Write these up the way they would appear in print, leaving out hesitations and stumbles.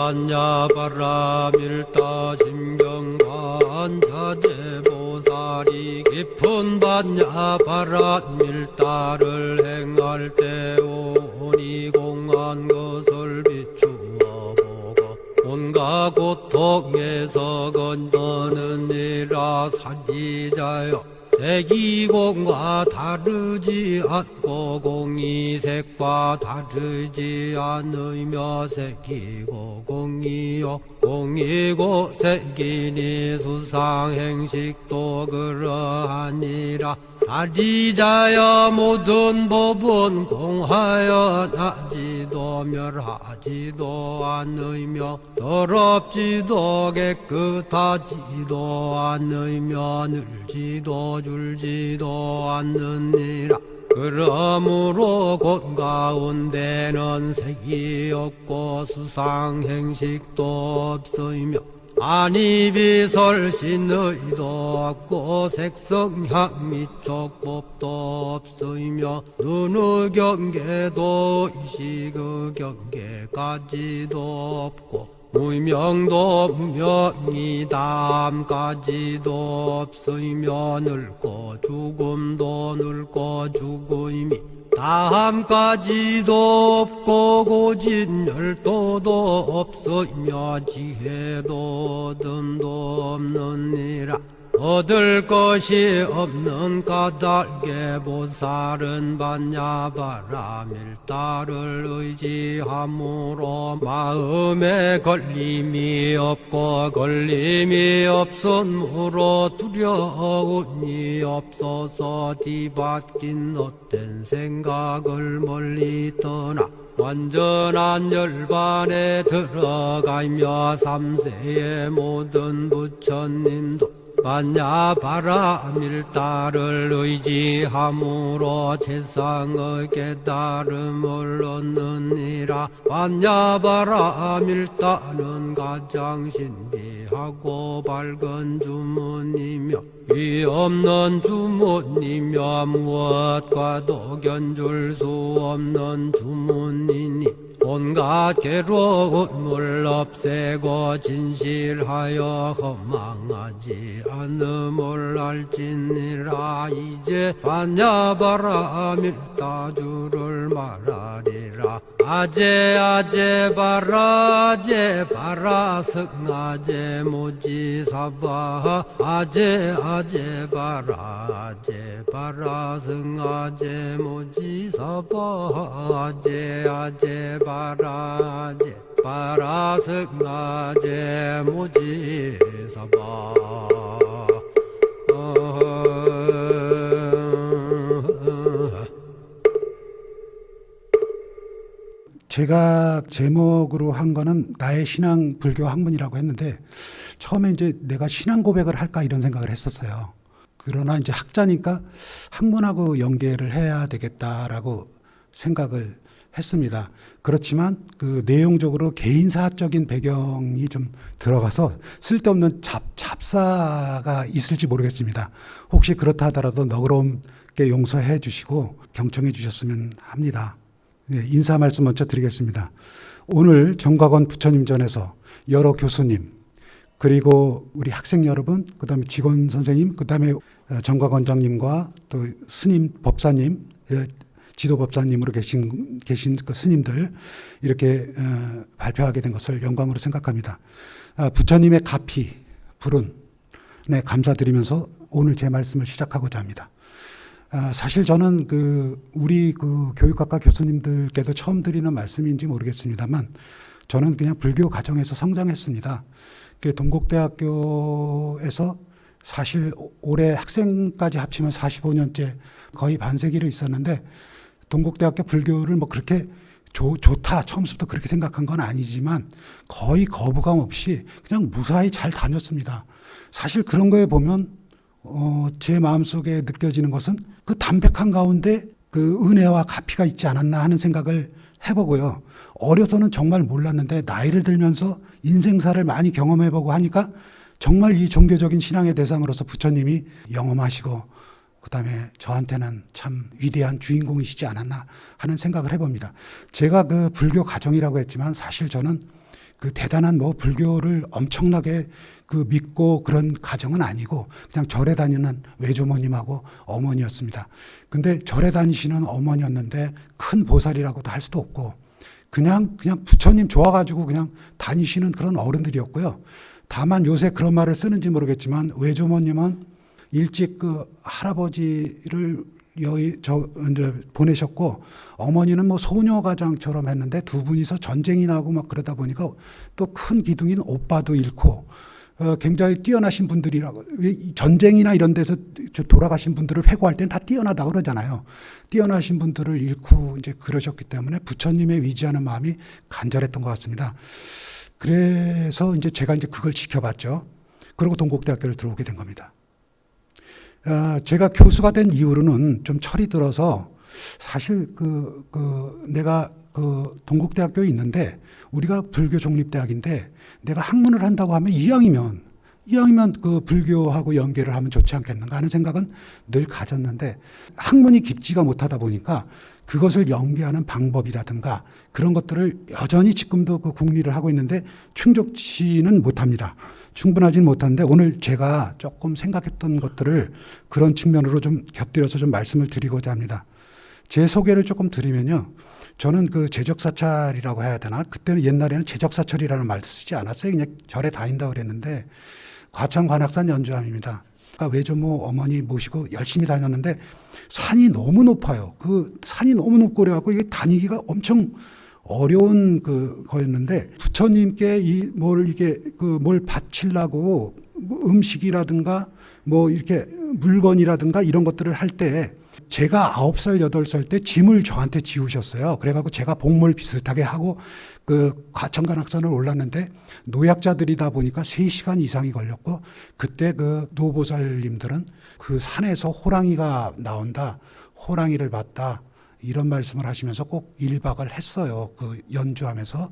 반야바라밀다 심경반자재보살이 깊은 반야바라밀다를 행할 때 오니 공한 것을 비추어 보고 온갖 고통에서 건너느니라. 사리자여, 색이공과 다르지 않고 공이색과 다르지 않으며 색이고 공이요 공이고 색이니 수상행식도 그러하니라. 사리자여, 모든 법은 공하여 나지도 멸하지도 않으며 더럽지도 깨끗하지도 않으며 늘지도 줄지도 않느니라. 그러므로 곧 가운데는 색이 없고 수상행식도 없으며 안이비설신의도 없고 색성향 미촉법도 없으며 눈의 경계도 의식의 경계까지도 없고 무명도 무명이담까지도 없으며 늙고 죽음도 늙고 죽음이 다함까지도 없고 고진열도도 없으며 지혜도 듬도 없느니라. 얻을 것이 없는 까닭에 보살은 반야바라밀다를 의지함으로 마음에 걸림이 없고 걸림이 없으므로 두려움이 없어서 뒤바뀐 헛된 생각을 멀리 떠나 완전한 열반에 들어가며 삼세의 모든 부처님도 반야바라밀다를 의지함으로 세상의 깨달음을 얻느니라. 반야바라밀다는 가장 신비하고 밝은 주문이며 위 없는 주문이며 무엇과도 견줄 수 없는 주문이니 온갖 괴로움을 없애고 진실하여 허망하지 않음을 알지니라. 이제 반야바라밀다주를 말하리라. 아제 바라 승아제 모지사바 아제 바라 승아제 모지사바 아제 바라 승아제 모지사바. 제가 제목으로 한 거는 나의 신앙 불교 학문이라고 했는데 처음에 이제 내가 신앙 고백을 할까 이런 생각을 했었어요. 그러나 이제 학자니까 학문하고 연계를 해야 되겠다라고 생각을 했습니다. 그렇지만 그 내용적으로 개인사적인 배경이 좀 들어가서 쓸데없는 잡사가 있을지 모르겠습니다. 혹시 그렇다 하더라도 너그럽게 용서해 주시고 경청해 주셨으면 합니다. 네, 인사 말씀 먼저 드리겠습니다. 오늘 정각원 부처님 전에서 여러 교수님 그리고 우리 학생 여러분, 그 다음에 직원 선생님, 그 다음에 정각원장님과 또 스님 법사님, 지도법사님으로 계신 그 스님들 이렇게 발표하게 된 것을 영광으로 생각합니다. 부처님의 가피, 불은 네, 감사드리면서 오늘 제 말씀을 시작하고자 합니다. 사실 저는 우리 교육학과 교수님들께도 처음 드리는 말씀인지 모르겠습니다만 저는 그냥 불교 가정에서 성장했습니다. 동국대학교에서 사실 올해 학생까지 합치면 45년째 거의 반세기를 있었는데 동국대학교 불교를 뭐 그렇게 좋다 처음부터 그렇게 생각한 건 아니지만 거의 거부감 없이 그냥 무사히 잘 다녔습니다. 사실 그런 거에 보면 제 마음속에 느껴지는 것은 그 담백한 가운데 그 은혜와 가피가 있지 않았나 하는 생각을 해보고요. 어려서는 정말 몰랐는데 나이를 들면서 인생사를 많이 경험해보고 하니까 정말 이 종교적인 신앙의 대상으로서 부처님이 영험하시고 그 다음에 저한테는 참 위대한 주인공이시지 않았나 하는 생각을 해봅니다. 제가 그 불교 가정이라고 했지만 사실 저는 그 대단한 뭐 불교를 엄청나게 그 믿고 그런 가정은 아니고 그냥 절에 다니는 외조모님하고 어머니였습니다. 근데 절에 다니시는 어머니였는데 큰 보살이라고도 할 수도 없고 그냥 부처님 좋아가지고 그냥 다니시는 그런 어른들이었고요. 다만 요새 그런 말을 쓰는지 모르겠지만 외조모님은 일찍 그 할아버지를 이제 보내셨고 어머니는 뭐 소녀가장처럼 했는데 두 분이서 전쟁이 나고 막 그러다 보니까 또 큰 기둥인 오빠도 잃고 굉장히 뛰어나신 분들이라고 전쟁이나 이런 데서 돌아가신 분들을 회고할 때는 다 뛰어나다고 그러잖아요. 뛰어나신 분들을 잃고 이제 그러셨기 때문에 부처님의 위지하는 마음이 간절했던 것 같습니다. 그래서 이제 제가 이제 그걸 지켜봤죠. 그리고 동국대학교를 들어오게 된 겁니다. 제가 교수가 된 이후로는 좀 철이 들어서 사실 내가 동국대학교에 있는데 우리가 불교 종립대학인데 내가 학문을 한다고 하면 이왕이면 그 불교하고 연계를 하면 좋지 않겠는가 하는 생각은 늘 가졌는데 학문이 깊지가 못하다 보니까 그것을 연계하는 방법이라든가 그런 것들을 여전히 지금도 그 궁리를 하고 있는데 충족치는 못합니다. 충분하지는 못한데 오늘 제가 조금 생각했던 것들을 그런 측면으로 좀 곁들여서 좀 말씀을 드리고자 합니다. 제 소개를 조금 드리면요. 저는 그 제적사찰이라고 해야 되나? 그때는 옛날에는 제적사찰이라는 말도 쓰지 않았어요. 그냥 절에 다닌다고 그랬는데 과천관악산 연주함입니다. 그러니까 외조모 어머니 모시고 열심히 다녔는데 산이 너무 높아요. 그 산이 너무 높고 그래갖고 이게 다니기가 엄청 어려운 거였는데 부처님께 뭘 바치려고 음식이라든가 뭐 이렇게 물건이라든가 이런 것들을 할 때 제가 9살, 8살 때 짐을 저한테 지우셨어요. 그래갖고 제가 복물 비슷하게 하고 그 과천관악산을 올랐는데 노약자들이다 보니까 3시간 이상이 걸렸고 그때 그 노보살님들은 그 산에서 호랑이가 나온다. 호랑이를 봤다. 이런 말씀을 하시면서 꼭 1박을 했어요. 그 연주하면서.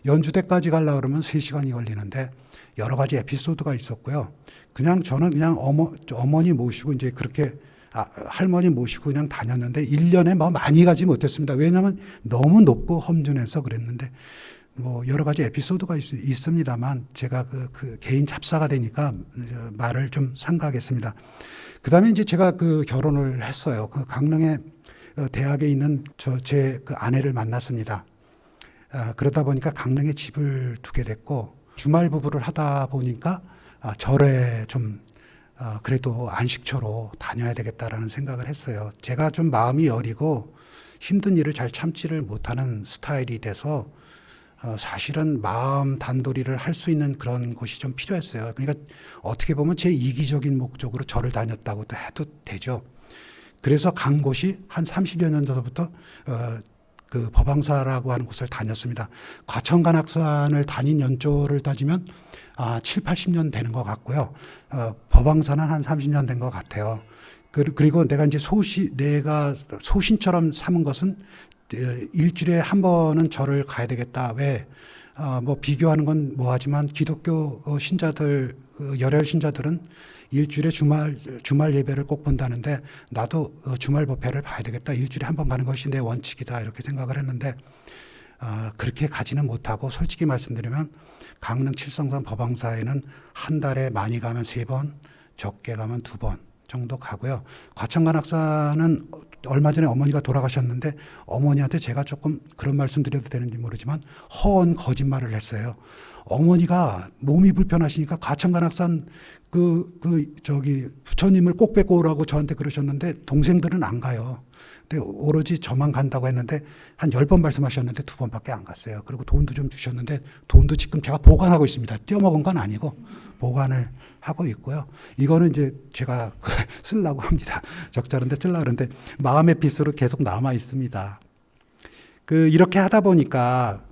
연주대까지 가려고 그러면 3시간이 걸리는데 여러 가지 에피소드가 있었고요. 저는 그냥 어머니 모시고 이제 그렇게 할머니 모시고 그냥 다녔는데 1년에 뭐 많이 가지 못했습니다. 왜냐하면 너무 높고 험준해서 그랬는데 뭐 여러 가지 에피소드가 있습니다만 제가 그 개인 잡사가 되니까 말을 좀 삼가하겠습니다. 그 다음에 이제 제가 그 결혼을 했어요. 그 강릉에 대학에 있는 제 그 아내를 만났습니다. 그러다 보니까 강릉에 집을 두게 됐고 주말 부부를 하다 보니까 절에 좀 그래도 안식처로 다녀야 되겠다라는 생각을 했어요. 제가 좀 마음이 여리고 힘든 일을 잘 참지를 못하는 스타일이 돼서 사실은 마음 단도리를 할 수 있는 그런 곳이 좀 필요했어요. 그러니까 어떻게 보면 제 이기적인 목적으로 절을 다녔다고도 해도 되죠. 그래서 간 곳이 한 30여 년 전부터 그 법왕사라고 하는 곳을 다녔습니다. 과천관악산을 다닌 연조를 따지면 7, 80년 되는 것 같고요. 법왕사는 한 30년 된 것 같아요. 그리고 내가 소신처럼 삼은 것은 일주일에 한 번은 절을 가야 되겠다. 왜? 뭐 비교하는 건 뭐하지만 기독교 신자들, 열혈 신자들은 일주일에 주말 예배를 꼭 본다는데 나도 주말 법회를 봐야 되겠다. 일주일에 한 번 가는 것이 내 원칙이다. 이렇게 생각을 했는데 그렇게 가지는 못하고 솔직히 말씀드리면 강릉 칠성산 법왕사에는 한 달에 많이 가면 3번, 적게 가면 2번 정도 가고요. 과천관악산은 얼마 전에 어머니가 돌아가셨는데 어머니한테 제가 조금 그런 말씀 드려도 되는지 모르지만 허언 거짓말을 했어요. 어머니가 몸이 불편하시니까 과천관악산 부처님을 꼭 뵙고 오라고 저한테 그러셨는데 동생들은 안 가요. 근데 오로지 저만 간다고 했는데 한 10번 말씀하셨는데 2번밖에 안 갔어요. 그리고 돈도 좀 주셨는데 돈도 지금 제가 보관하고 있습니다. 떼어먹은 건 아니고 보관을 하고 있고요. 이거는 이제 제가 쓰려고 합니다. 적절한데 쓰려고 그러는데 마음의 빚으로 계속 남아 있습니다. 이렇게 하다 보니까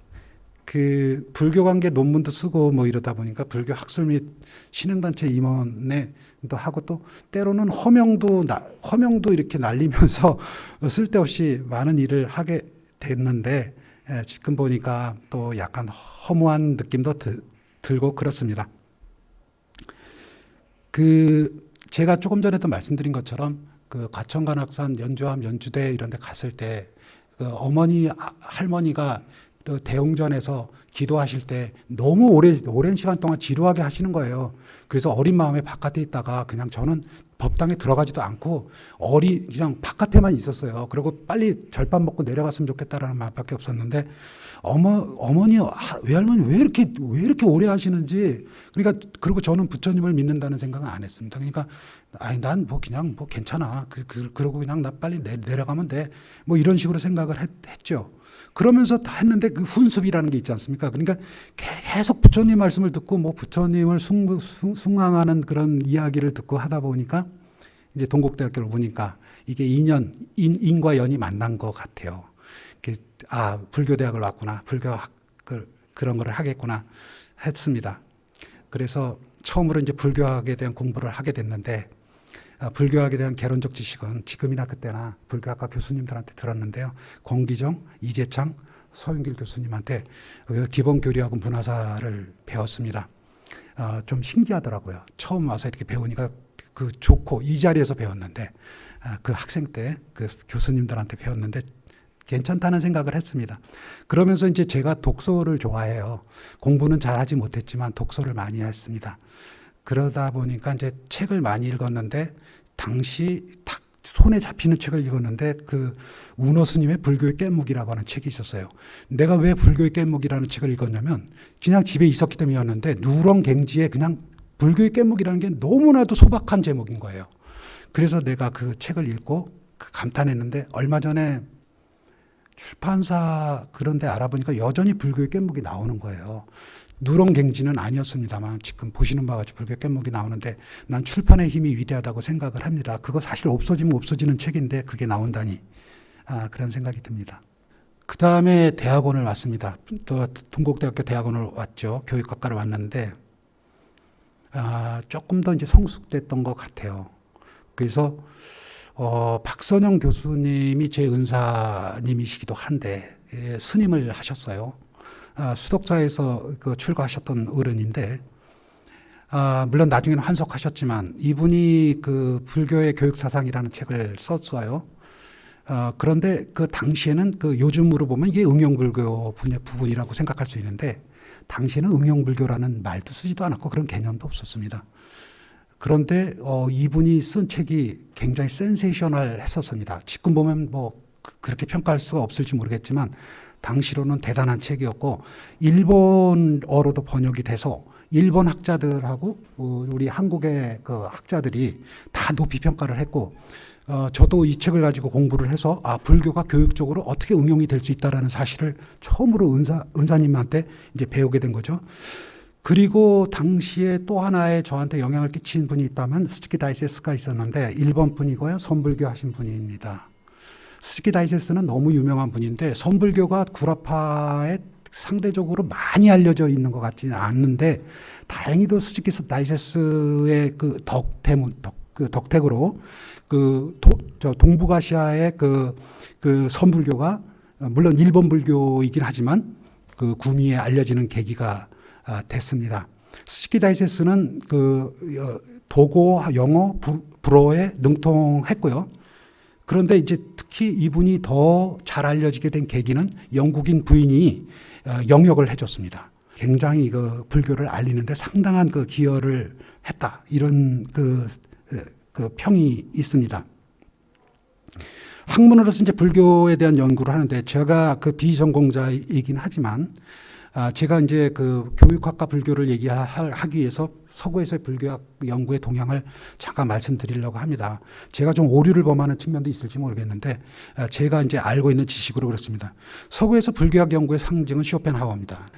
불교 관계 논문도 쓰고 뭐 이러다 보니까 불교 학술 및 신흥단체 임원에 또 하고 또 때로는 허명도 이렇게 날리면서 쓸데없이 많은 일을 하게 됐는데 지금 보니까 또 약간 허무한 느낌도 들고 그렇습니다. 제가 조금 전에도 말씀드린 것처럼 과천관악산 연주함 연주대 이런 데 갔을 때 어머니 할머니가 또 대웅전에서 기도하실 때 너무 오랜 시간 동안 지루하게 하시는 거예요. 그래서 어린 마음에 바깥에 있다가 그냥 저는 법당에 들어가지도 않고 그냥 바깥에만 있었어요. 그리고 빨리 절밥 먹고 내려갔으면 좋겠다라는 마음밖에 없었는데 외할머니 왜 이렇게 오래 하시는지. 그러니까 그리고 저는 부처님을 믿는다는 생각은 안 했습니다. 그러니까 난 그냥 괜찮아. 그러고 그냥 나 빨리 내려가면 돼. 뭐 이런 식으로 생각을 했죠. 그러면서 다 했는데 그 훈습이라는 게 있지 않습니까? 그러니까 계속 부처님 말씀을 듣고 뭐 부처님을 숭앙하는 그런 이야기를 듣고 하다 보니까 이제 동국대학교를 보니까 이게 인과 연이 만난 것 같아요. 불교대학을 왔구나. 불교학을 그런 거를 하겠구나 했습니다. 그래서 처음으로 이제 불교학에 대한 공부를 하게 됐는데 불교학에 대한 개론적 지식은 지금이나 그때나 불교학과 교수님들한테 들었는데요. 권기정, 이재창, 서윤길 교수님한테 기본 교리하고 문화사를 배웠습니다. 좀 신기하더라고요. 처음 와서 이렇게 배우니까 좋고 이 자리에서 배웠는데 그 학생 때 그 교수님들한테 배웠는데 괜찮다는 생각을 했습니다. 그러면서 이제 제가 독서를 좋아해요. 공부는 잘하지 못했지만 독서를 많이 했습니다. 그러다 보니까 이제 책을 많이 읽었는데 당시 딱 손에 잡히는 책을 읽었는데 운어 스님의 불교의 깻묵이라고 하는 책이 있었어요. 내가 왜 불교의 깻묵이라는 책을 읽었냐면 그냥 집에 있었기 때문이었는데 누렁갱지에 그냥 불교의 깻묵이라는 게 너무나도 소박한 제목인 거예요. 그래서 내가 그 책을 읽고 감탄했는데 얼마 전에 출판사 그런 데 알아보니까 여전히 불교의 깻묵이 나오는 거예요. 누렁갱지는 아니었습니다만 지금 보시는 바와 같이 불교 깻묵이 나오는데 난 출판의 힘이 위대하다고 생각을 합니다. 그거 사실 없어지면 없어지는 책인데 그게 나온다니 그런 생각이 듭니다. 그 다음에 대학원을 왔습니다. 또 동국대학교 대학원을 왔죠. 교육학과를 왔는데 조금 더 이제 성숙됐던 것 같아요. 그래서 박선영 교수님이 제 은사님이시기도 한데 스님을 하셨어요. 수독사에서 출가하셨던 어른인데 물론 나중에는 환속하셨지만 이분이 그 불교의 교육사상이라는 책을 썼어요. 그런데 그 당시에는 요즘으로 보면 이게 응용불교 부분이라고 생각할 수 있는데 당시에는 응용불교라는 말도 쓰지도 않았고 그런 개념도 없었습니다. 그런데 이분이 쓴 책이 굉장히 센세이셔널 했었습니다. 지금 보면 뭐 그렇게 평가할 수가 없을지 모르겠지만 당시로는 대단한 책이었고 일본어로도 번역이 돼서 일본 학자들하고 우리 한국의 그 학자들이 다 높이 평가를 했고 저도 이 책을 가지고 공부를 해서 불교가 교육적으로 어떻게 응용이 될 수 있다라는 사실을 처음으로 은사님한테 이제 배우게 된 거죠. 그리고 당시에 또 하나의 저한테 영향을 끼친 분이 있다면 스즈키 다이세스가 있었는데 일본 분이고요. 선불교 하신 분입니다. 스즈키 다이세스는 너무 유명한 분인데 선불교가 구라파에 상대적으로 많이 알려져 있는 것 같지는 않는데 다행히도 스즈키 다이세스의 그 덕택으로 동북아시아의 그 선불교가 물론 일본 불교이긴 하지만 그 구미에 알려지는 계기가 됐습니다. 스즈키 다이세스는 도고, 영어, 불어에 능통했고요. 그런데 이제 특히 이분이 더 잘 알려지게 된 계기는 영국인 부인이 영역을 해줬습니다. 굉장히 불교를 알리는데 상당한 기여를 했다. 이런 평이 있습니다. 학문으로서 이제 불교에 대한 연구를 하는데 제가 비전공자이긴 하지만 제가 이제 교육학과 불교를 얘기하기 위해서 서구에서의 불교학 연구의 동향을 잠깐 말씀드리려고 합니다. 제가 좀 오류를 범하는 측면도 있을지 모르겠는데 제가 이제 알고 있는 지식으로 그렇습니다. 서구에서 불교학 연구의 상징은 쇼펜하우어입니다.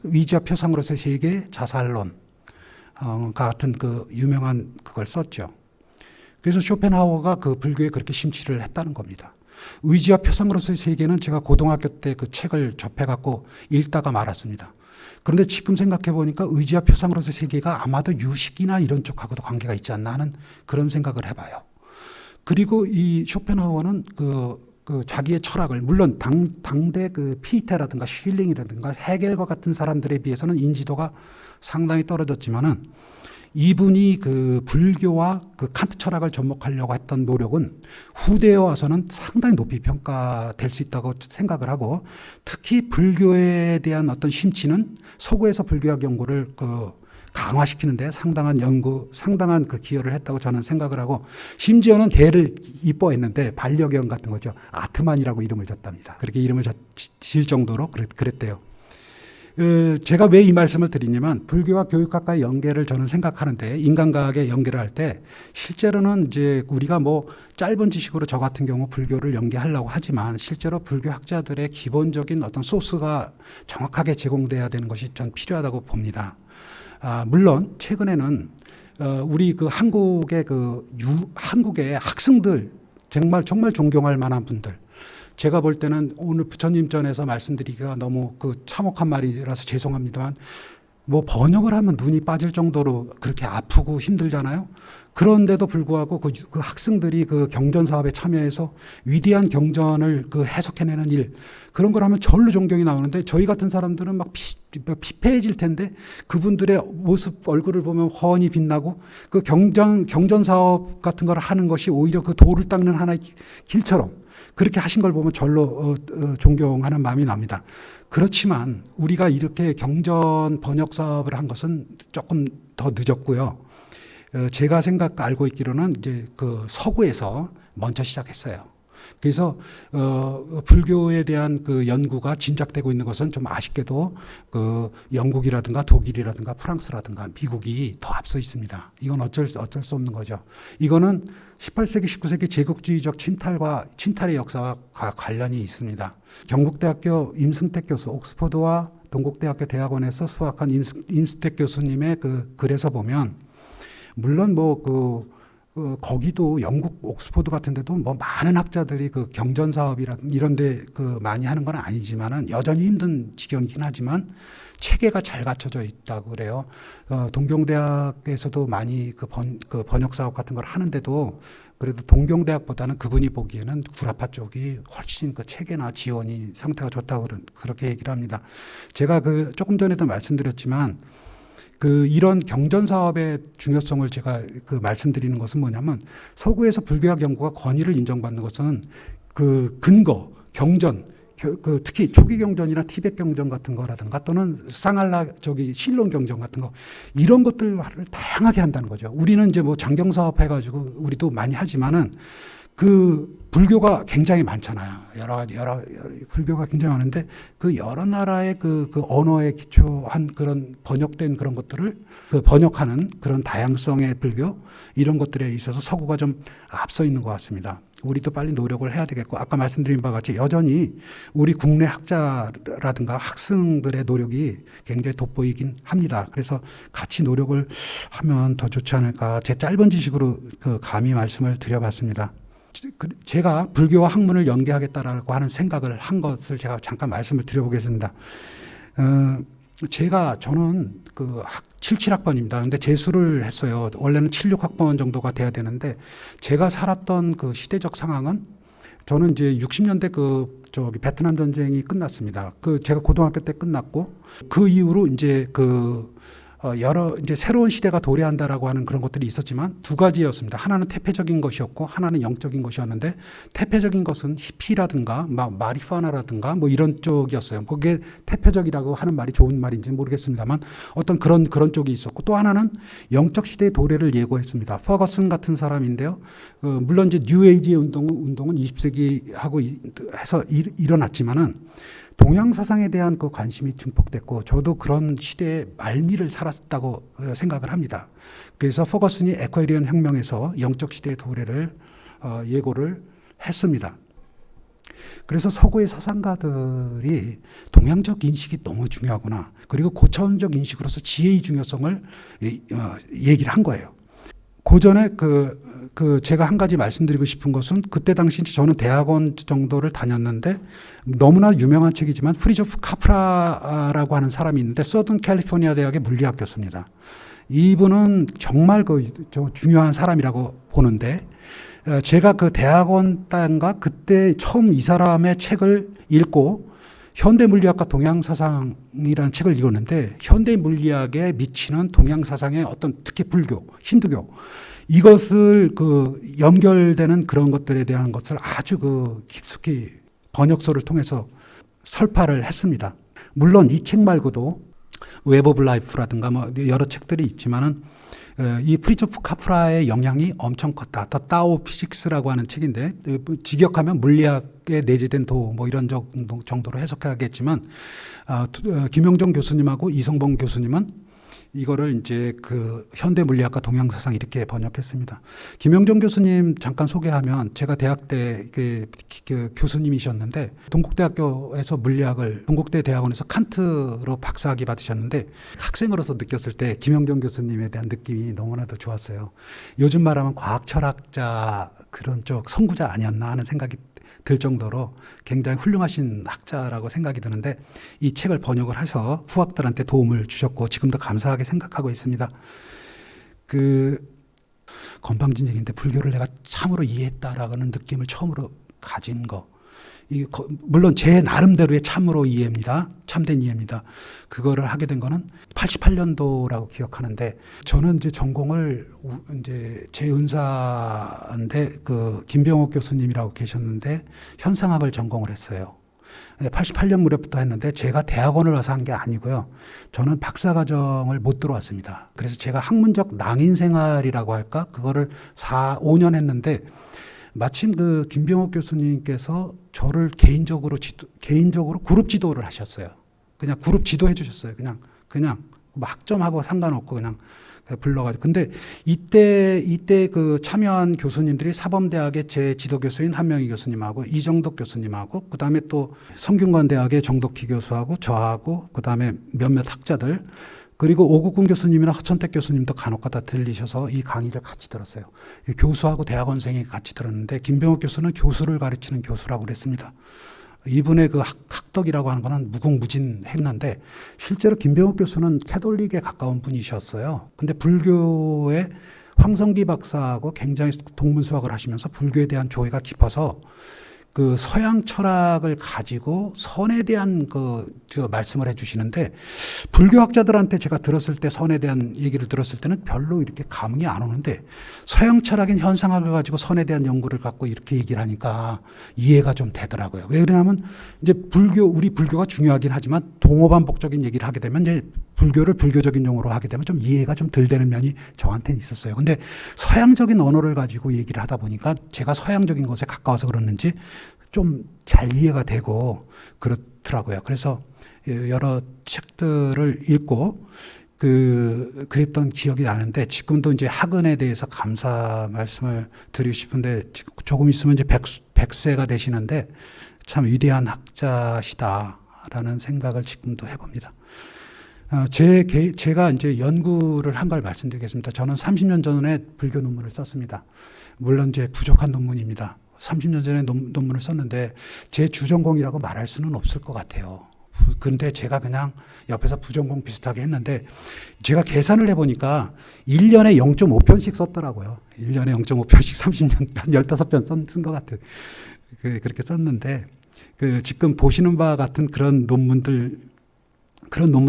위지와 표상으로서의 세계, 자살론 같은 유명한 그걸 썼죠. 그래서 쇼펜하우어가 불교에 그렇게 심취를 했다는 겁니다. 의지와 표상으로서의 세계는 제가 고등학교 때 그 책을 접해갖고 읽다가 말았습니다. 그런데 지금 생각해 보니까 의지와 표상으로서의 세계가 아마도 유식이나 이런 쪽하고도 관계가 있지 않나 하는 그런 생각을 해봐요. 그리고 이 쇼펜하우어는 자기의 철학을 물론 당대 피테라든가 슐링이라든가 헤겔과 같은 사람들에 비해서는 인지도가 상당히 떨어졌지만은 이분이 그 불교와 그 칸트 철학을 접목하려고 했던 노력은 후대에 와서는 상당히 높이 평가될 수 있다고 생각을 하고, 특히 불교에 대한 어떤 심취는 서구에서 불교학 연구를 강화시키는데 상당한 그 기여를 했다고 저는 생각을 하고, 심지어는 개를 이뻐했는데 반려견 같은 거죠. 아트만이라고 이름을 졌답니다. 그렇게 이름을 지을 정도로 그랬대요. 제가 왜 이 말씀을 드리냐면, 불교와 교육학과의 연계를 저는 생각하는데, 인간과학의 연계를 할 때 실제로는 이제 우리가 뭐 짧은 지식으로 저 같은 경우 불교를 연계하려고 하지만, 실제로 불교 학자들의 기본적인 어떤 소스가 정확하게 제공돼야 되는 것이 전 필요하다고 봅니다. 물론 최근에는 우리 그 한국의 학생들, 정말 존경할 만한 분들, 제가 볼 때는 오늘 부처님 전에서 말씀드리기가 너무 그 참혹한 말이라서 죄송합니다만, 뭐 번역을 하면 눈이 빠질 정도로 그렇게 아프고 힘들잖아요. 그런데도 불구하고 그 학생들이 그 경전 사업에 참여해서 위대한 경전을 그 해석해내는 일, 그런 걸 하면 절로 존경이 나오는데, 저희 같은 사람들은 막 피폐해질 텐데, 그분들의 모습, 얼굴을 보면 훤히 빛나고, 그 경전 사업 같은 걸 하는 것이 오히려 그 도를 닦는 하나의 길처럼 그렇게 하신 걸 보면 절로 존경하는 마음이 납니다. 그렇지만 우리가 이렇게 경전 번역 사업을 한 것은 조금 더 늦었고요. 제가 알고 있기로는 이제 그 서구에서 먼저 시작했어요. 그래서 불교에 대한 그 연구가 진작되고 있는 것은 좀 아쉽게도 그 영국이라든가 독일이라든가 프랑스라든가 미국이 더 앞서 있습니다. 이건 어쩔 수 없는 거죠. 이거는 18세기, 19세기 제국주의적 침탈의 역사와 관련이 있습니다. 경북대학교 임승택 교수, 옥스퍼드와 동국대학교 대학원에서 수학한 임승택 교수님의 그 글에서 보면, 물론 거기도 영국 옥스퍼드 같은 데도 뭐 많은 학자들이 그 경전 사업이라 이런 데 그 많이 하는 건 아니지만은 여전히 힘든 지경이긴 하지만 체계가 잘 갖춰져 있다고 그래요. 동경대학에서도 많이 그 번역 사업 같은 걸 하는데도, 그래도 동경대학보다는 그분이 보기에는 구라파 쪽이 훨씬 그 체계나 지원이 상태가 좋다고 그렇게 얘기를 합니다. 제가 조금 전에도 말씀드렸지만, 이런 경전 사업의 중요성을 제가 말씀드리는 것은 뭐냐면, 서구에서 불교학 연구가 권위를 인정받는 것은 그 근거, 경전, 특히 초기 경전이나 티벳 경전 같은 거라든가, 또는 신론 경전 같은 거, 이런 것들을 다양하게 한다는 거죠. 우리는 이제 뭐 장경 사업 해가지고 우리도 많이 하지만은, 불교가 굉장히 많잖아요. 여러 불교가 굉장히 많은데, 그 여러 나라의 그 언어에 기초한 그런 번역된 그런 것들을 번역하는 그런 다양성의 불교, 이런 것들에 있어서 서구가 좀 앞서 있는 것 같습니다. 우리도 빨리 노력을 해야 되겠고, 아까 말씀드린 바와 같이 여전히 우리 국내 학자라든가 학생들의 노력이 굉장히 돋보이긴 합니다. 그래서 같이 노력을 하면 더 좋지 않을까, 제 짧은 지식으로 감히 말씀을 드려봤습니다. 제가 불교와 학문을 연계하겠다라고 하는 생각을 한 것을 제가 잠깐 말씀을 드려보겠습니다. 저는 77학번입니다. 근데 재수를 했어요. 원래는 76학번 정도가 돼야 되는데, 제가 살았던 그 시대적 상황은, 저는 이제 60년대 베트남 전쟁이 끝났습니다. 제가 고등학교 때 끝났고, 그 이후로 이제 이제 새로운 시대가 도래한다라고 하는 그런 것들이 있었지만, 두 가지였습니다. 하나는 태폐적인 것이었고, 하나는 영적인 것이었는데, 태폐적인 것은 히피라든가 마리파나라든가 뭐 이런 쪽이었어요. 그게 태폐적이라고 하는 말이 좋은 말인지는 모르겠습니다만, 어떤 그런 쪽이 있었고, 또 하나는 영적 시대의 도래를 예고했습니다. 퍼거슨 같은 사람인데요. 물론 이제 뉴에이지 운동은 20세기하고 해서 일어났지만은, 동양 사상에 대한 그 관심이 증폭됐고, 저도 그런 시대의 말미를 살았다고 생각을 합니다. 그래서 퍼거슨이 에쿼리언 혁명에서 영적 시대의 도래를 예고를 했습니다. 그래서 서구의 사상가들이 동양적 인식이 너무 중요하구나, 그리고 고차원적 인식으로서 지혜의 중요성을 얘기를 한 거예요. 고전에 제가 한 가지 말씀드리고 싶은 것은, 그때 당시 저는 대학원 정도를 다녔는데, 너무나 유명한 책이지만 프리조프 카프라라고 하는 사람이 있는데, 서든 캘리포니아 대학의 물리학 교수입니다. 이분은 정말 중요한 사람이라고 보는데, 제가 그 대학원 때인가 그때 처음 이 사람의 책을 읽고 현대 물리학과 동양 사상이라는 책을 읽었는데 현대 물리학에 미치는 동양 사상의 어떤 특히 불교, 힌두교 이것을 연결되는 그런 것들에 대한 것을 아주 깊숙이 번역서를 통해서 설파를 했습니다. 물론 이 책 말고도 웹 오브 라이프라든가 뭐 여러 책들이 있지만은 이 프리츠호프 카프라의 영향이 엄청 컸다. 더 타오 피직스라고 하는 책인데 직역하면 물리학에 내재된 도 뭐 이런 정도로 해석하겠지만 김영정 교수님하고 이성봉 교수님은 이거를 이제 현대 물리학과 동양 사상 이렇게 번역했습니다. 김영정 교수님 잠깐 소개하면 제가 대학 때 교수님이셨는데 동국대학교에서 물리학을 동국대 대학원에서 칸트로 박사학위 받으셨는데 학생으로서 느꼈을 때 김영정 교수님에 대한 느낌이 너무나도 좋았어요. 요즘 말하면 과학 철학자 그런 쪽 선구자 아니었나 하는 생각이 들 정도로 굉장히 훌륭하신 학자라고 생각이 드는데 이 책을 번역을 해서 후학들한테 도움을 주셨고 지금도 감사하게 생각하고 있습니다. 건방진 얘기인데 불교를 내가 참으로 이해했다라는 느낌을 처음으로 가진 거. 물론 제 나름대로의 참으로 이해입니다. 참된 이해입니다. 그거를 하게 된 거는 88년도라고 기억하는데 저는 이제 전공을 이제 제 은사인데 김병옥 교수님이라고 계셨는데 현상학을 전공을 했어요. 88년 무렵부터 했는데 제가 대학원을 와서 한 게 아니고요. 저는 박사과정을 못 들어왔습니다. 그래서 제가 학문적 낭인 생활이라고 할까? 그거를 5년 했는데 마침 김병옥 교수님께서 저를 개인적으로 그룹 지도를 하셨어요. 그냥 그룹 지도해 주셨어요. 그냥 뭐 학점하고 상관없고 그냥 불러가지고. 근데 이때 참여한 교수님들이 사범대학의 제 지도 교수인 한명희 교수님하고 이정덕 교수님하고 그다음에 또 성균관대학의 정덕희 교수하고 저하고 그다음에 몇몇 학자들 그리고 오국군 교수님이나 하천택 교수님도 간혹가다 들리셔서 이 강의를 같이 들었어요. 교수하고 대학원생이 같이 들었는데 김병옥 교수는 교수를 가르치는 교수라고 그랬습니다. 이분의 학덕이라고 하는 거는 무궁무진했는데 실제로 김병옥 교수는 캐톨릭에 가까운 분이셨어요. 근데 불교의 황성기 박사하고 굉장히 동문수학을 하시면서 불교에 대한 조예가 깊어서 서양 철학을 가지고 선에 대한 말씀을 해주시는데 불교학자들한테 제가 들었을 때 선에 대한 얘기를 들었을 때는 별로 이렇게 감흥이 안 오는데 서양 철학인 현상학을 가지고 선에 대한 연구를 갖고 이렇게 얘기를 하니까 이해가 좀 되더라고요. 왜 그러냐면 이제 우리 불교가 중요하긴 하지만 동어반복적인 얘기를 하게 되면 이제 불교를 불교적인 용어로 하게 되면 좀 이해가 좀 덜 되는 면이 저한테는 있었어요. 근데 서양적인 언어를 가지고 얘기를 하다 보니까 제가 서양적인 것에 가까워서 그랬는지 좀 잘 이해가 되고 그렇더라고요. 그래서 여러 책들을 읽고 그랬던 기억이 나는데 지금도 이제 학은에 대해서 감사 말씀을 드리고 싶은데 조금 있으면 이제 100세가 되시는데 참 위대한 학자시다라는 생각을 지금도 해봅니다. 제가 이제 연구를 한 걸 말씀드리겠습니다. 저는 30년 전에 불교 논문을 썼습니다. 물론 이제 부족한 논문입니다. 30년 전에 논문을 썼는데 제 주전공이라고 말할 수는 없을 것 같아요. 근데 제가 그냥 옆에서 부전공 비슷하게 했는데 제가 계산을 해보니까 1년에 0.5편씩 썼더라고요. 1년에 0.5편씩 30년, 한 15편 쓴 것 같아요. 그렇게 썼는데 지금 보시는 바와 같은 그런 논문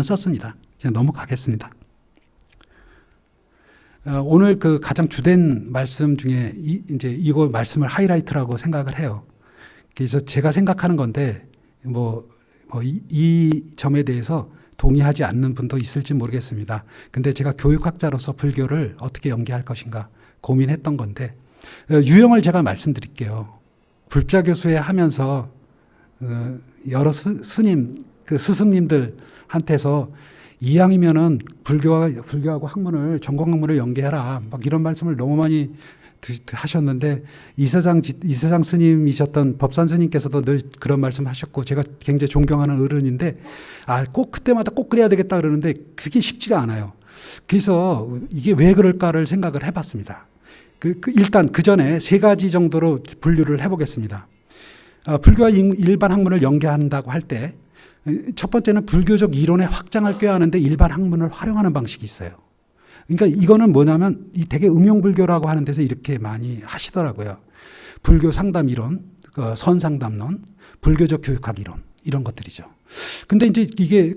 썼습니다. 그냥 넘어가겠습니다. 오늘 가장 주된 말씀 중에 이제 이거 말씀을 하이라이트라고 생각을 해요. 그래서 제가 생각하는 건데 이 점에 대해서 동의하지 않는 분도 있을지 모르겠습니다. 근데 제가 교육학자로서 불교를 어떻게 연계할 것인가 고민했던 건데 유형을 제가 말씀드릴게요. 불자 교수에 하면서 여러 스승님들한테서 이왕이면은 불교하고 학문을 전공 학문을 연계해라 막 이런 말씀을 너무 많이 하셨는데 이세상 스님이셨던 법산 스님께서도 늘 그런 말씀하셨고 제가 굉장히 존경하는 어른인데 꼭 그때마다 꼭 그래야 되겠다 그러는데 그게 쉽지가 않아요. 그래서 이게 왜 그럴까를 생각을 해봤습니다. 일단 그 전에 3가지 정도로 분류를 해보겠습니다. 불교와 일반 학문을 연계한다고 할 때 첫 번째는 불교적 이론의 확장을 꾀하는데 일반 학문을 활용하는 방식이 있어요. 그러니까 이거는 뭐냐면 되게 응용불교라고 하는 데서 이렇게 많이 하시더라고요. 불교 상담 이론, 선상담론, 불교적 교육학 이론 이런 것들이죠. 근데 이제 이게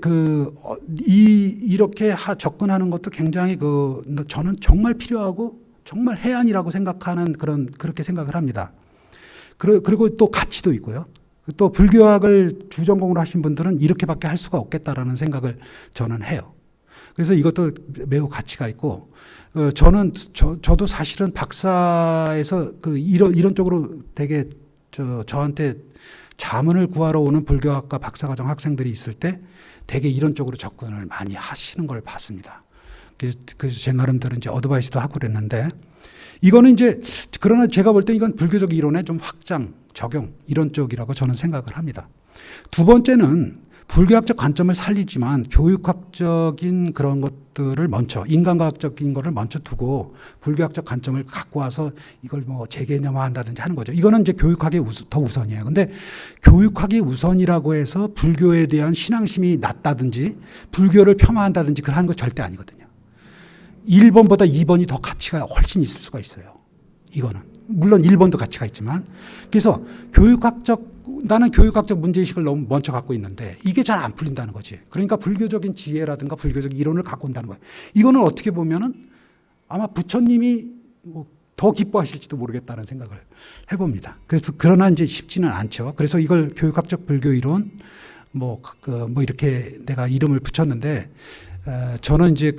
이렇게 접근하는 것도 굉장히 저는 정말 필요하고 정말 해안이라고 생각하는 그렇게 생각을 합니다. 그리고 또 가치도 있고요. 또 불교학을 주전공으로 하신 분들은 이렇게밖에 할 수가 없겠다라는 생각을 저는 해요. 그래서 이것도 매우 가치가 있고, 저도 사실은 박사에서 이런 쪽으로 되게 저한테 자문을 구하러 오는 불교학과 박사과정 학생들이 있을 때 되게 이런 쪽으로 접근을 많이 하시는 걸 봤습니다. 그래서 제 나름대로 이제 어드바이스도 하고 그랬는데, 이거는 이제, 그러나 제가 볼 때 이건 불교적 이론의 좀 확장, 적용, 이런 쪽이라고 저는 생각을 합니다. 두 번째는 불교학적 관점을 살리지만 교육학적인 그런 것들을 먼저, 인간과학적인 것을 먼저 두고 불교학적 관점을 갖고 와서 이걸 뭐 재개념화한다든지 하는 거죠. 이거는 이제 교육학이 더 우선이에요. 근데 교육학이 우선이라고 해서 불교에 대한 신앙심이 낮다든지 불교를 폄하한다든지 그런 거 절대 아니거든요. 1번보다 2번이 더 가치가 훨씬 있을 수가 있어요. 이거는. 물론 1번도 가치가 있지만. 그래서 나는 교육학적 문제의식을 너무 먼저 갖고 있는데 이게 잘 안 풀린다는 거지. 그러니까 불교적인 지혜라든가 불교적 이론을 갖고 온다는 거예요. 이거는 어떻게 보면은 아마 부처님이 더 기뻐하실지도 모르겠다는 생각을 해봅니다. 그러나 이제 쉽지는 않죠. 그래서 이걸 교육학적 불교 이론, 이렇게 내가 이름을 붙였는데, 저는 이제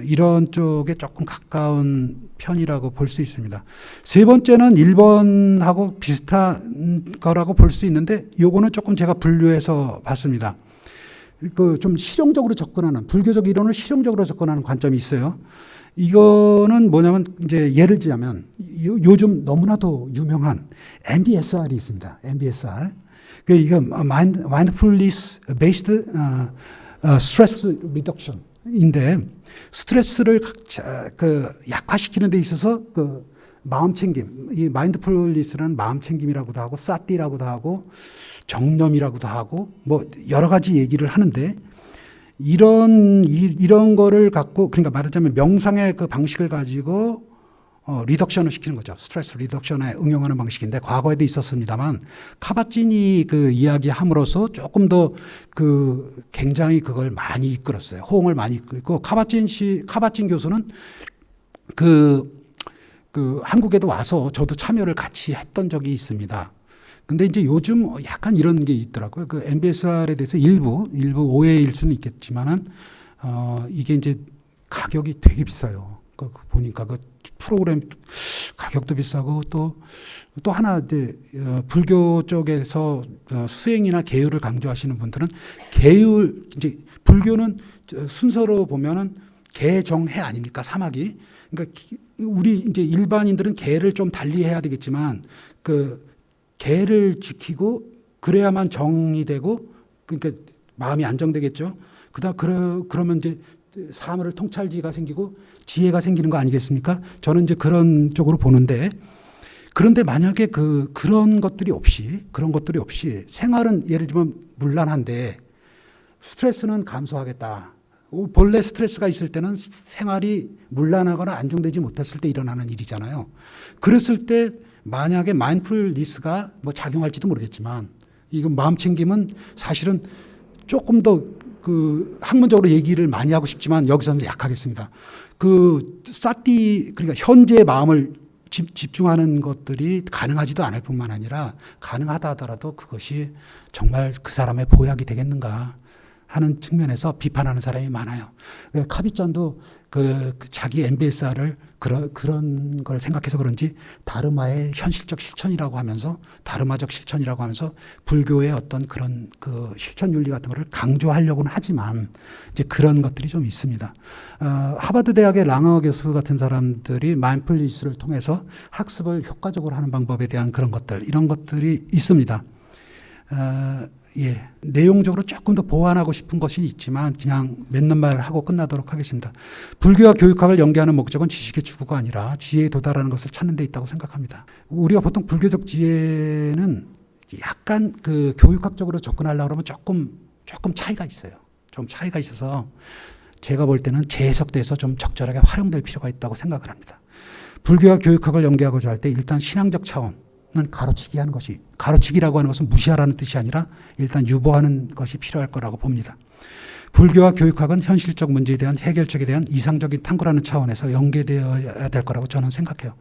이런 쪽에 조금 가까운 편이라고 볼 수 있습니다. 세 번째는 1번하고 비슷한 거라고 볼 수 있는데, 요거는 조금 제가 분류해서 봤습니다. 좀 실용적으로 접근하는, 불교적 이론을 실용적으로 접근하는 관점이 있어요. 이거는 뭐냐면, 이제 예를 들자면, 요즘 너무나도 유명한 MBSR이 있습니다. MBSR. 이거 Mindfulness Based Stress Reduction. 인데 스트레스를 약화시키는 데 있어서 마음 챙김, 이 마인드풀니스라는 마음 챙김이라고도 하고 사티라고도 하고 정념이라고도 하고 여러 가지 얘기를 하는데, 이런 거를 갖고, 그러니까 말하자면 명상의 그 방식을 가지고 리덕션을 시키는 거죠. 스트레스 리덕션에 응용하는 방식인데, 과거에도 있었습니다만 카바진이 이야기함으로써 조금 더 굉장히 그걸 많이 이끌었어요. 호응을 많이 이끌고, 카바진 교수는 한국에도 와서 저도 참여를 같이 했던 적이 있습니다. 근데 이제 요즘 약간 이런 게 있더라고요. MBSR에 대해서 일부 오해일 수는 있겠지만은, 이게 이제 가격이 되게 비싸요. 보니까 프로그램 가격도 비싸고, 또 하나 이제 불교 쪽에서 수행이나 계율을 강조하시는 분들은 이제 불교는 순서로 보면은 계정해 아닙니까? 사막이. 그러니까 우리 이제 일반인들은 계를 좀 달리 해야 되겠지만, 계를 지키고 그래야만 정이 되고, 그러니까 마음이 안정되겠죠. 그러면 이제 사물을 통찰지가 생기고 지혜가 생기는 거 아니겠습니까? 저는 이제 그런 쪽으로 보는데, 그런데 만약에 그런 것들이 없이 생활은 예를 들면 문란한데 스트레스는 감소하겠다. 본래 스트레스가 있을 때는 생활이 문란하거나 안정되지 못했을 때 일어나는 일이잖아요. 그랬을 때 만약에 마인드풀니스가 작용할지도 모르겠지만, 이건 마음 챙김은 사실은 조금 더 학문적으로 얘기를 많이 하고 싶지만 여기서는 약하겠습니다. 그러니까 현재의 마음을 집중하는 것들이 가능하지도 않을 뿐만 아니라, 가능하다 하더라도 그것이 정말 그 사람의 보약이 되겠는가 하는 측면에서 비판하는 사람이 많아요. 카비짠도 자기 MBSR을 그런 걸 생각해서 그런지 다르마의 현실적 실천이라고 하면서, 다르마적 실천이라고 하면서 불교의 어떤 그런 실천 윤리 같은 거를 강조하려고는 하지만 이제 그런 것들이 좀 있습니다. 하버드 대학의 랑어 교수 같은 사람들이 마인드풀니스를 통해서 학습을 효과적으로 하는 방법에 대한 그런 것들, 이런 것들이 있습니다. 내용적으로 조금 더 보완하고 싶은 것이 있지만 그냥 맺는 말 하고 끝나도록 하겠습니다. 불교와 교육학을 연계하는 목적은 지식의 추구가 아니라 지혜에 도달하는 것을 찾는 데 있다고 생각합니다. 우리가 보통 불교적 지혜는 약간 교육학적으로 접근하려고 하면 조금 차이가 있어요. 좀 차이가 있어서 제가 볼 때는 재해석돼서 좀 적절하게 활용될 필요가 있다고 생각을 합니다. 불교와 교육학을 연계하고자 할 때 일단 신앙적 차원, 가르치기 하는 것이, 가르치기라고 하는 것은 무시하라는 뜻이 아니라 일단 유보하는 것이 필요할 거라고 봅니다. 불교와 교육학은 현실적 문제에 대한 해결책에 대한 이상적인 탐구라는 차원에서 연계되어야 될 거라고 저는 생각해요.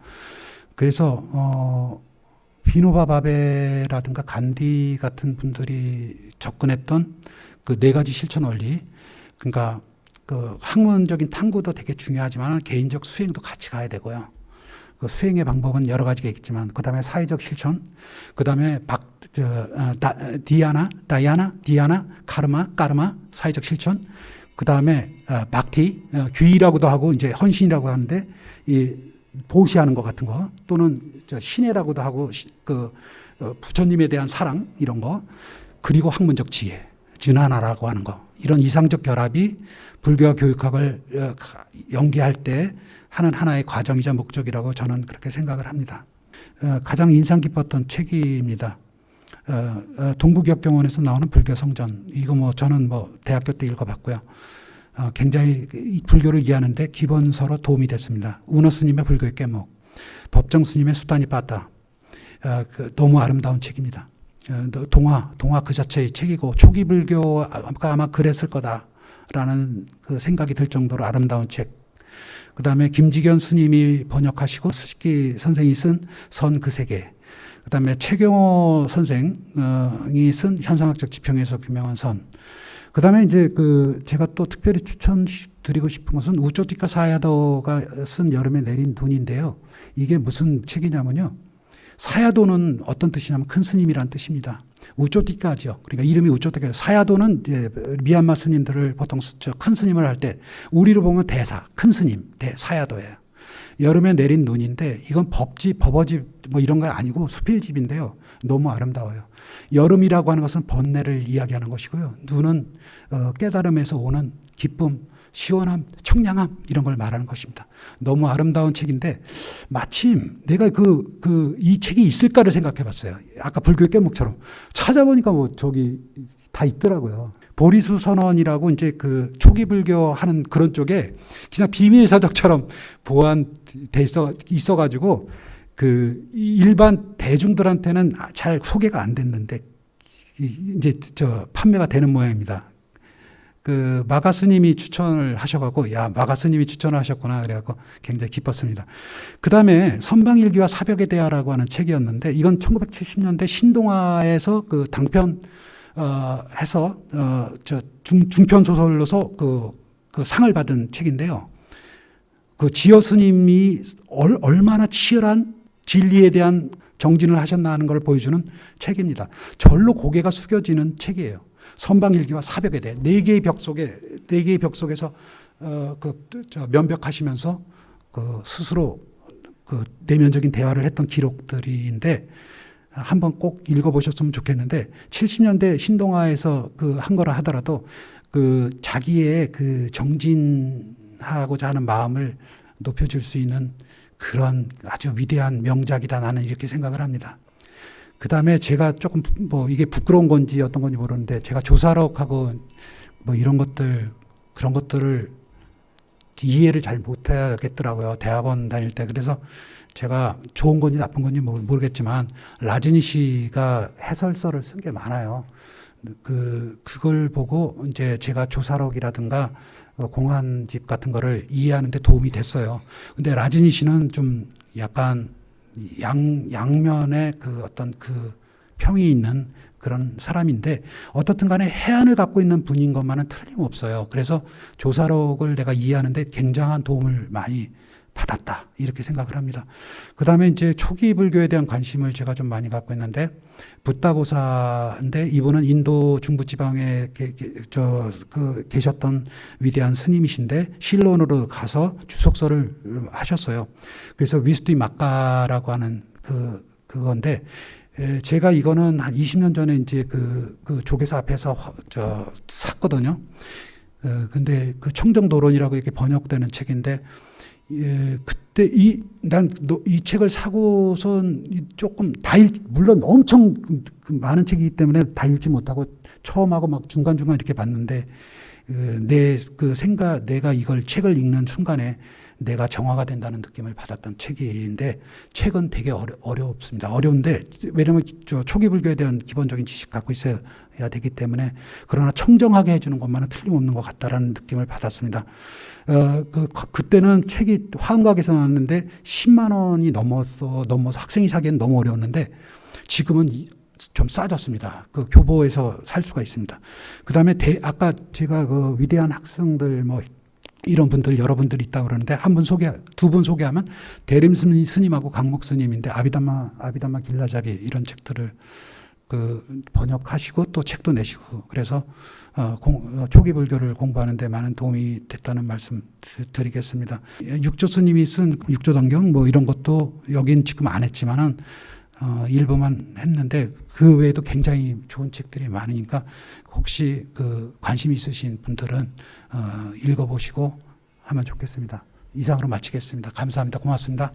그래서 비노바 바베라든가 간디 같은 분들이 접근했던 그 네 가지 실천 원리, 그러니까 그 학문적인 탐구도 되게 중요하지만 개인적 수행도 같이 가야 되고요. 그 수행의 방법은 여러 가지가 있겠지만, 그 다음에 사회적 실천, 그 다음에 디아나, 까르마, 사회적 실천, 그 다음에 박티, 귀의라고도 하고 이제 헌신이라고 하는데 이 보시하는 것 같은 거, 또는 신혜라고도 하고 부처님에 대한 사랑 이런 거, 그리고 학문적 지혜, 준하나라고 하는 거, 이런 이상적 결합이 불교와 교육학을 연계할 때 하는 하나의 과정이자 목적이라고 저는 그렇게 생각을 합니다. 가장 인상 깊었던 책입니다. 동국역경원에서 나오는 불교 성전. 이거 저는 대학교 때 읽어봤고요. 굉장히 불교를 이해하는데 기본서로 도움이 됐습니다. 운어 스님의 불교의 깨목, 법정 스님의 수다니 빠따. 너무 아름다운 책입니다. 동화 그 자체의 책이고 초기 불교가 아마 그랬을 거다라는 그 생각이 들 정도로 아름다운 책. 그 다음에 김지견 스님이 번역하시고 수식기 선생이 쓴 선 그 세계. 그 다음에 최경호 선생이 쓴 현상학적 지평에서 규명한 선. 그 다음에 이제 제가 또 특별히 추천드리고 싶은 것은 우쪼티카 사야도가 쓴 여름에 내린 눈인데요. 이게 무슨 책이냐면요. 사야도는 어떤 뜻이냐면 큰 스님이란 뜻입니다. 우쪼티카죠. 그러니까 이름이 우쪼티카. 사야도는 이제 미얀마 스님들을 보통 큰 스님을 할 때 우리로 보면 대사, 큰 스님, 사야도예요. 여름에 내린 눈인데 이건 버버집 이런 거 아니고 수필집인데요. 너무 아름다워요. 여름이라고 하는 것은 번뇌를 이야기하는 것이고요. 눈은 깨달음에서 오는 기쁨, 시원함, 청량함 이런 걸 말하는 것입니다. 너무 아름다운 책인데 마침 내가 이 책이 있을까를 생각해 봤어요. 아까 불교의 깨목처럼 찾아보니까 저기 다 있더라고요. 보리수 선언이라고 이제 초기 불교 하는 그런 쪽에 그냥 비밀 서적처럼 보완돼 있어가지고 일반 대중들한테는 잘 소개가 안 됐는데 이제 판매가 되는 모양입니다. 마가 스님이 추천을 하셔가지고, 마가 스님이 추천을 하셨구나. 그래갖고 굉장히 기뻤습니다. 그 다음에 선방일기와 사벽의 대화라고 하는 책이었는데, 이건 1970년대 신동아에서 단편, 해서, 중편 소설로서 상을 받은 책인데요. 지어 스님이 얼마나 치열한 진리에 대한 정진을 하셨나 하는 걸 보여주는 책입니다. 절로 고개가 숙여지는 책이에요. 선방일기와 사벽에 대해 네 개의 벽 속에서 면벽하시면서 스스로 내면적인 대화를 했던 기록들인데 한번 꼭 읽어보셨으면 좋겠는데 70년대 신동아에서 한 거라 하더라도 자기의 정진하고자 하는 마음을 높여줄 수 있는 그런 아주 위대한 명작이다 나는 이렇게 생각을 합니다. 그 다음에 제가 조금 이게 부끄러운 건지 어떤 건지 모르는데 제가 조사록하고 이런 그런 것들을 이해를 잘 못하겠더라고요. 대학원 다닐 때. 그래서 제가 좋은 건지 나쁜 건지 모르겠지만 라즈니 씨가 해설서를 쓴 게 많아요. 그걸 보고 이제 제가 조사록이라든가 공안집 같은 거를 이해하는데 도움이 됐어요. 근데 라즈니 씨는 좀 약간 양면에 어떤 평이 있는 그런 사람인데 어떻든 간에 해안을 갖고 있는 분인 것만은 틀림없어요. 그래서 조사록을 내가 이해하는데 굉장한 도움을 많이 받았다. 이렇게 생각을 합니다. 그 다음에 이제 초기 불교에 대한 관심을 제가 좀 많이 갖고 있는데 붓다고사인데 이분은 인도 중부지방에 계셨던 위대한 스님이신데 실론으로 가서 주석서를 하셨어요. 그래서 위스투이 막가라고 하는 그건데 제가 이거는 한 20년 전에 이제 그 조계사 앞에서 샀거든요. 근데 청정도론이라고 이렇게 번역되는 책인데 그때 난 이 책을 사고선 조금 물론 엄청 많은 책이기 때문에 다 읽지 못하고 처음하고 막 중간중간 이렇게 봤는데 내가 이걸 책을 읽는 순간에 내가 정화가 된다는 느낌을 받았던 책인데 책은 되게 어렵습니다. 어려운데 왜냐하면 초기 불교에 대한 기본적인 지식 갖고 있어야 되기 때문에 그러나 청정하게 해주는 것만은 틀림없는 것 같다라는 느낌을 받았습니다. 그때는 책이 화음각에서 나왔는데 10만 원이 넘어서 학생이 사기에는 너무 어려웠는데 지금은 좀 싸졌습니다. 그 교보에서 살 수가 있습니다. 그 다음에 아까 제가 그 위대한 학생들 뭐 이런 분들 여러분들이 있다고 그러는데 두 분 소개하면 대림 스님하고 강목 스님인데 아비담마 길라잡이 이런 책들을 그 번역하시고 또 책도 내시고 그래서 초기 불교를 공부하는데 많은 도움이 됐다는 말씀 드리겠습니다. 육조 스님이 쓴 육조단경 뭐 이런 것도 여긴 지금 안 했지만은 일부만 했는데 그 외에도 굉장히 좋은 책들이 많으니까 혹시 그 관심 있으신 분들은 읽어보시고 하면 좋겠습니다. 이상으로 마치겠습니다. 감사합니다. 고맙습니다.